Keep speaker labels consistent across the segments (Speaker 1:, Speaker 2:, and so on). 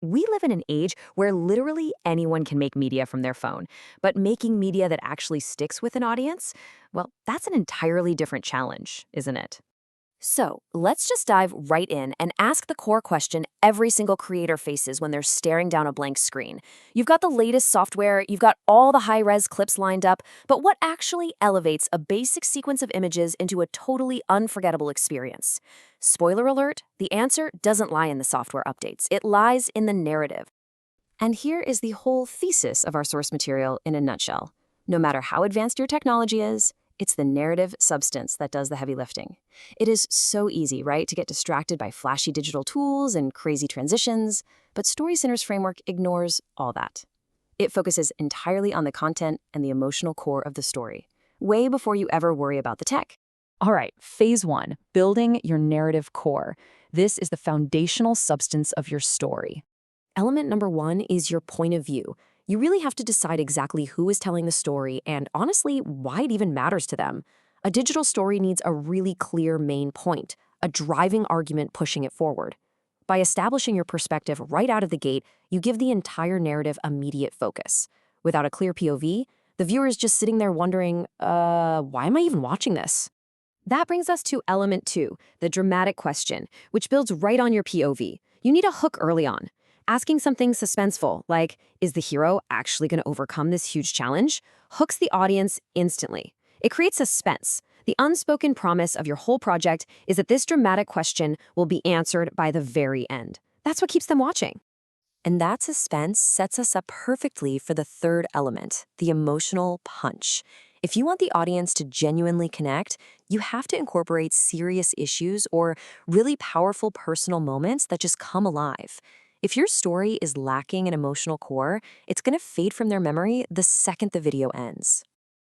Speaker 1: We live in an age where literally anyone can make media from their phone, but making media that actually sticks with an audience, well, that's an entirely different challenge, isn't it? So let's just dive right in and ask the core question every single creator faces when they're staring down a blank screen. You've got the latest software, you've got all the high-res clips lined up, but what actually elevates a basic sequence of images into a totally unforgettable experience? Spoiler alert, the answer doesn't lie in the software updates. It lies in the narrative. And here is the whole thesis of our source material in a nutshell. No matter how advanced your technology is, it's the narrative substance that does the heavy lifting. It is so easy, right, to get distracted by flashy digital tools and crazy transitions, but StoryCenter's framework ignores all that. It focuses entirely on the content and the emotional core of the story, way before you ever worry about the tech.
Speaker 2: All right, phase one, building your narrative core. This is the foundational substance of your story.
Speaker 1: Element number one is your point of view. You really have to decide exactly who is telling the story and, honestly, why it even matters to them. A digital story needs a really clear main point, a driving argument pushing it forward. By establishing your perspective right out of the gate, you give the entire narrative immediate focus. Without a clear POV, the viewer is just sitting there wondering, why am I even watching this? That brings us to element two, the dramatic question, which builds right on your POV. You need a hook early on. Asking something suspenseful, like, is the hero actually going to overcome this huge challenge, hooks the audience instantly. It creates suspense. The unspoken promise of your whole project is that this dramatic question will be answered by the very end. That's what keeps them watching. And that suspense sets us up perfectly for the third element, the emotional punch. If you want the audience to genuinely connect, you have to incorporate serious issues or really powerful personal moments that just come alive. If your story is lacking an emotional core, it's going to fade from their memory the second the video ends.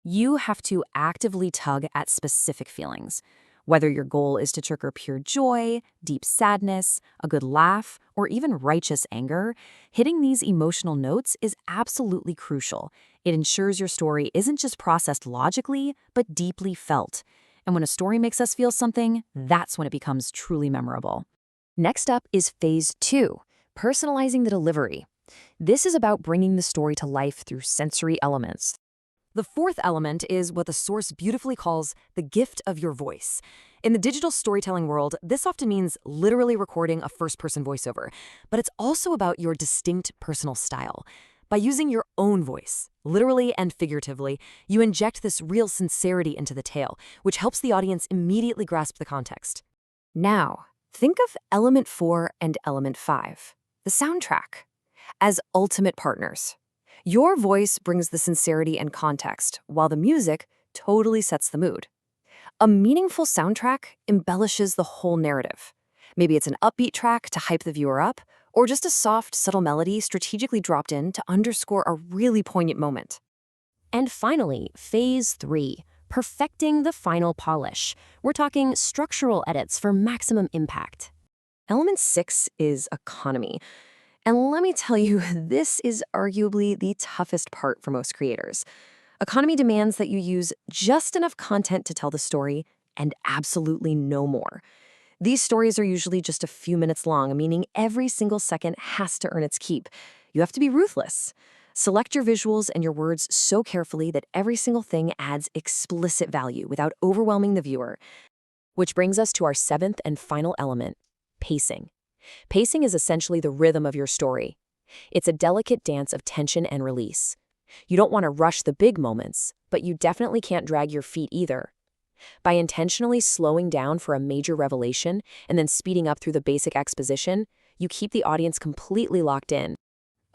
Speaker 1: You have to actively tug at specific feelings. Whether your goal is to trigger pure joy, deep sadness, a good laugh, or even righteous anger, hitting these emotional notes is absolutely crucial. It ensures your story isn't just processed logically, but deeply felt. And when a story makes us feel something, that's when it becomes truly memorable. Next up is phase two. Personalizing the delivery. This is about bringing the story to life through sensory elements. The fourth element is what the source beautifully calls the gift of your voice. In the digital storytelling world, this often means literally recording a first-person voiceover, but it's also about your distinct personal style. By using your own voice, literally and figuratively, you inject this real sincerity into the tale, which helps the audience immediately grasp the context. Now, think of element 4 and element 5. The soundtrack, as ultimate partners. Your voice brings the sincerity and context, while the music totally sets the mood. A meaningful soundtrack embellishes the whole narrative. Maybe it's an upbeat track to hype the viewer up, or just a soft, subtle melody strategically dropped in to underscore a really poignant moment. And finally, phase 3, perfecting the final polish. We're talking structural edits for maximum impact. Element 6 is economy. And let me tell you, this is arguably the toughest part for most creators. Economy demands that you use just enough content to tell the story and absolutely no more. These stories are usually just a few minutes long, meaning every single second has to earn its keep. You have to be ruthless. Select your visuals and your words so carefully that every single thing adds explicit value without overwhelming the viewer. Which brings us to our seventh and final element, pacing. Pacing is essentially the rhythm of your story. It's a delicate dance of tension and release. You don't want to rush the big moments, but you definitely can't drag your feet either. By intentionally slowing down for a major revelation and then speeding up through the basic exposition, you keep the audience completely locked in.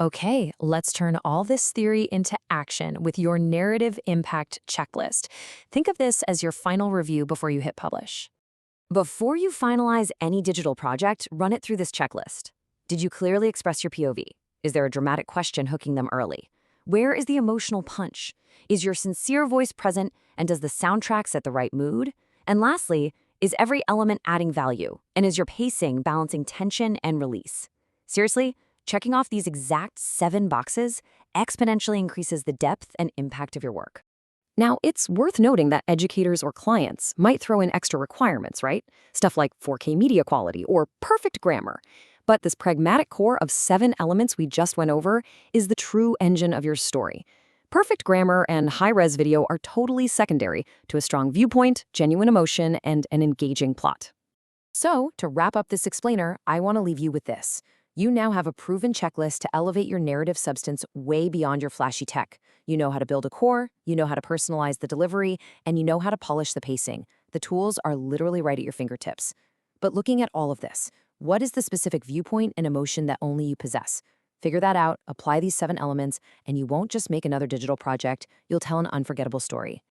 Speaker 1: Okay, let's turn all this theory into action with your narrative impact checklist. Think of this as your final review before you hit publish. Before you finalize any digital project, run it through this checklist. Did you clearly express your POV? Is there a dramatic question hooking them early? Where is the emotional punch? Is your sincere voice present, and does the soundtrack set the right mood? And lastly, is every element adding value? And is your pacing balancing tension and release? Seriously, checking off these exact 7 boxes exponentially increases the depth and impact of your work. Now, it's worth noting that educators or clients might throw in extra requirements, right? Stuff like 4K media quality or perfect grammar. But this pragmatic core of 7 elements we just went over is the true engine of your story. Perfect grammar and high-res video are totally secondary to a strong viewpoint, genuine emotion, and an engaging plot. So, to wrap up this explainer, I want to leave you with this. You now have a proven checklist to elevate your narrative substance way beyond your flashy tech. You know how to build a core, you know how to personalize the delivery, and you know how to polish the pacing. The tools are literally right at your fingertips. But looking at all of this, what is the specific viewpoint and emotion that only you possess? Figure that out, apply these 7 elements, and you won't just make another digital project, you'll tell an unforgettable story.